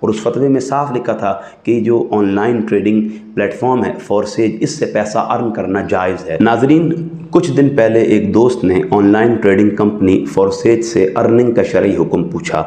اور اس فتوے میں صاف لکھا تھا کہ جو on line trading plate form ہے فورسیج، اس سے پیسہ ارن کرنا جائز ہے۔ ناظرین، کچھ دن پہلے ایک دوست نے آن لائن ٹریڈنگ کمپنی فورسیج سے ارننگ کا شرعی حکم پوچھا۔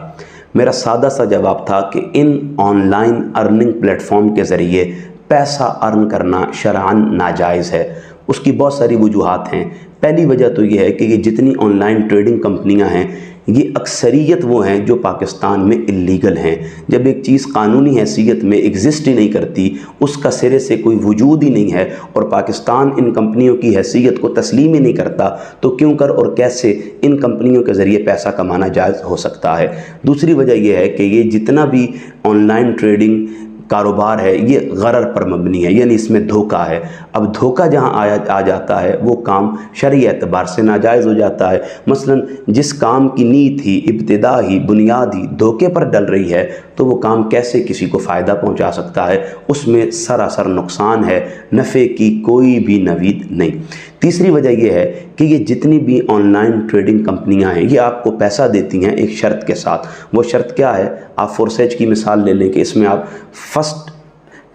میرا سادہ سا جواب تھا کہ ان online earning platform کے ذریعے پیسہ ارن کرنا شرعاً ناجائز ہے۔ اس کی بہت ساری وجوہات ہیں۔ پہلی وجہ تو یہ ہے کہ یہ جتنی آن لائن ٹریڈنگ کمپنیاں ہیں، یہ اکثریت وہ ہیں جو پاکستان میں اللیگل ہیں۔ جب ایک چیز قانونی حیثیت میں ایگزسٹ ہی نہیں کرتی، اس کا سرے سے کوئی وجود ہی نہیں ہے، اور پاکستان ان کمپنیوں کی حیثیت کو تسلیم ہی نہیں کرتا، تو کیوں کر اور کیسے ان کمپنیوں کے ذریعے پیسہ کمانا جائز ہو سکتا ہے۔ دوسری وجہ یہ ہے کہ یہ جتنا بھی آن لائن ٹریڈنگ کاروبار ہے، یہ غرر پر مبنی ہے، یعنی اس میں دھوکہ ہے۔ اب دھوکہ جہاں آ جاتا ہے، وہ کام شرعی اعتبار سے ناجائز ہو جاتا ہے۔ مثلا جس کام کی نیت ہی، ابتدا ہی، بنیاد ہی دھوکے پر ڈل رہی ہے، تو وہ کام کیسے کسی کو فائدہ پہنچا سکتا ہے؟ اس میں سراسر نقصان ہے، نفع کی کوئی بھی نوید نہیں۔ تیسری وجہ یہ ہے کہ یہ جتنی بھی آن لائن ٹریڈنگ کمپنیاں ہیں، یہ آپ کو پیسہ دیتی ہیں ایک شرط کے ساتھ۔ وہ شرط کیا ہے؟ آپ فورسیج کی مثال لے لیں کہ اس میں آپ فرسٹ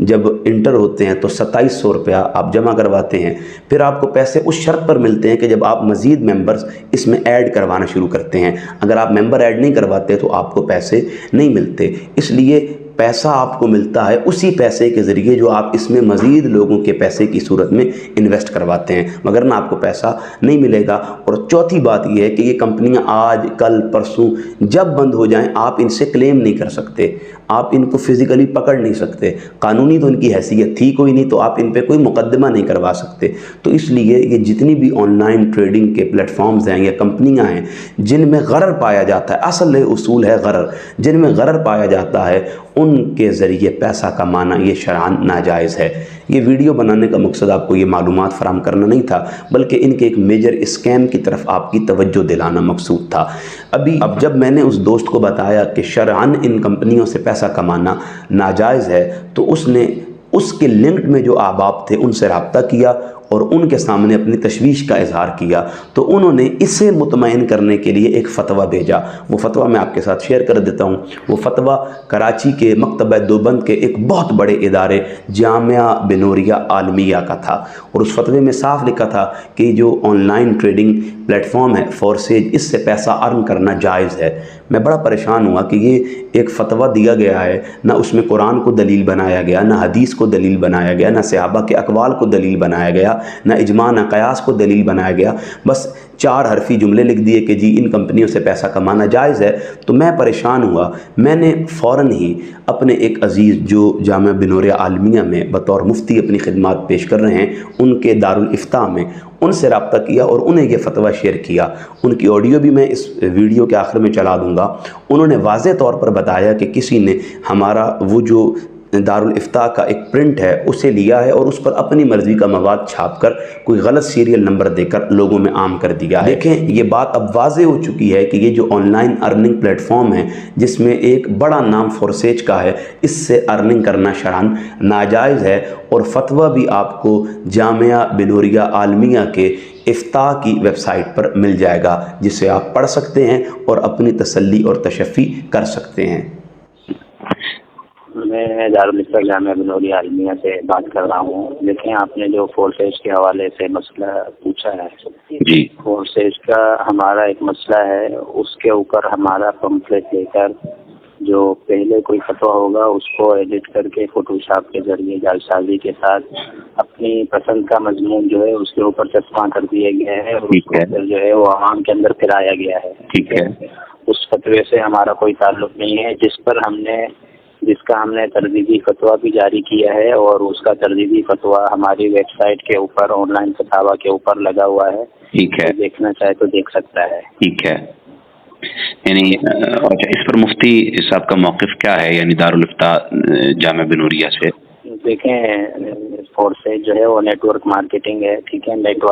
جب انٹر ہوتے ہیں تو 2700 روپیہ آپ جمع کرواتے ہیں، پھر آپ کو پیسے اس شرط پر ملتے ہیں کہ جب آپ مزید ممبرز اس میں ایڈ کروانا شروع کرتے ہیں۔ اگر آپ ممبر ایڈ نہیں کرواتے تو آپ کو پیسے نہیں ملتے۔ اس لیے پیسہ آپ کو ملتا ہے اسی پیسے کے ذریعے جو آپ اس میں مزید لوگوں کے پیسے کی صورت میں انویسٹ کرواتے ہیں، مگر نہ آپ کو پیسہ نہیں ملے گا۔ اور چوتھی بات یہ ہے کہ یہ کمپنیاں آج کل پرسوں جب بند ہو جائیں، آپ ان سے کلیم نہیں کر سکتے، آپ ان کو فزیکلی پکڑ نہیں سکتے، قانونی تو ان کی حیثیت تھی کوئی نہیں، تو آپ ان پہ کوئی مقدمہ نہیں کروا سکتے۔ تو اس لیے یہ جتنی بھی آن لائن ٹریڈنگ کے پلیٹ فارمز ہیں یا کمپنیاں ہیں جن میں غرر پایا جاتا ہے، اصل اصول ہے غرر، جن میں غرر پایا جاتا ہے، ان کے ذریعے پیسہ کمانا یہ شرعاً ناجائز ہے۔ یہ ویڈیو بنانے کا مقصد آپ کو یہ معلومات فراہم کرنا نہیں تھا، بلکہ ان کے ایک میجر اسکیم کی طرف آپ کی توجہ دلانا مقصود تھا۔ اب جب میں نے اس دوست کو بتایا کہ شرعاً ان کمپنیوں سے پیسہ کمانا ناجائز ہے، تو اس نے اس کے لنکڈ میں جو احباب تھے ان سے رابطہ کیا اور ان کے سامنے اپنی تشویش کا اظہار کیا، تو انہوں نے اسے مطمئن کرنے کے لیے ایک فتویٰ بھیجا۔ وہ فتویٰ میں آپ کے ساتھ شیئر کر دیتا ہوں۔ وہ فتویٰ کراچی کے مکتبہ دیوبند کے ایک بہت بڑے ادارے جامعہ بنوریہ عالمیہ کا تھا، اور اس فتوے میں صاف لکھا تھا کہ جو on line trading plate form ہے فورسیج، اس سے پیسہ ارن کرنا جائز ہے۔ میں بڑا پریشان ہوا کہ یہ ایک فتویٰ دیا گیا ہے، نہ اس میں قرآن کو دلیل بنایا گیا، نہ حدیث کو دلیل بنایا گیا، نہ صحابہ کے اقوال کو دلیل بنایا گیا، نہ اجماع نہ قیاس کو دلیل بنایا گیا، بس 4 حرفی جملے لکھ دیے کہ جی ان کمپنیوں سے پیسہ کمانا جائز ہے۔ تو میں پریشان ہوا، میں نے فوراً ہی اپنے ایک عزیز جو جامعہ بنوریہ عالمیہ میں بطور مفتی اپنی خدمات پیش کر رہے ہیں، ان کے دارالافتاء میں، ان سے رابطہ کیا اور انہیں یہ فتویٰ شیئر کیا۔ ان کی آڈیو بھی میں اس ویڈیو کے آخر میں چلا دوں گا۔ انہوں نے واضح طور پر بتایا کہ کسی نے ہمارا وہ جو دارالافتاء کا ایک پرنٹ ہے اسے لیا ہے اور اس پر اپنی مرضی کا مواد چھاپ کر کوئی غلط سیریل نمبر دے کر لوگوں میں عام کر دیا ہے۔ دیکھیں، یہ بات اب واضح ہو چکی ہے کہ یہ جو on line earning plate form ہے، جس میں ایک بڑا نام فورسیج کا ہے، اس سے ارننگ کرنا شرعاً ناجائز ہے، اور فتویٰ بھی آپ کو جامعہ بنوریہ عالمیہ کے افتاء کی ویب سائٹ پر مل جائے گا، جسے آپ پڑھ سکتے ہیں اور اپنی تسلی اور تشفی کر سکتے ہیں۔ میں دارالافتاء جامعہ بنوریہ عالمیہ سے بات کر رہا ہوں۔ دیکھیں، آپ نے جو فورسیج کے حوالے سے مسئلہ پوچھا ہے، جی، فورسیج کا ہمارا ایک مسئلہ ہے، اس کے اوپر ہمارا پمفلٹ لے کر جو پہلے کوئی فتویٰ ہوگا اس کو ایڈٹ کر کے فوٹو شاپ کے ذریعے جعل سازی کے ساتھ اپنی پسند کا مضمون جو ہے اس کے اوپر چسپاں کر دیا گیا ہے، اور اس کو پھر جو ہے وہ عوام کے اندر پھیلایا گیا ہے۔ ٹھیک ہے۔ اس فتوے سے ہمارا کوئی تعلق نہیں ہے، جس کا ہم نے تردیدی فتویٰ بھی جاری کیا ہے، اور اس کا تردیدی فتویٰ ہماری ویب سائٹ کے اوپر آن لائن فتاویٰ کے اوپر لگا ہوا ہے۔ ٹھیک ہے، دیکھنا چاہے تو دیکھ سکتا ہے۔ ٹھیک ہے۔ یعنی اچھا، اس پر مفتی صاحب کا موقف کیا ہے، یعنی دارالافتاء جامعہ بنوریہ سے؟ دیکھیں، فورسیج جو ہے وہ نیٹ ورک مارکیٹنگ ہے، ٹھیک ہے، نیٹ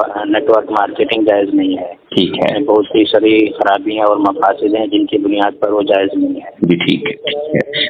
ورک مارکیٹنگ جائز نہیں ہے۔ ٹھیک ہے، بہت سی شرعی خرابیاں اور مفاسد ہیں جن کی بنیاد پر وہ جائز نہیں ہے۔ جی ٹھیک ہے، ٹھیک ہے۔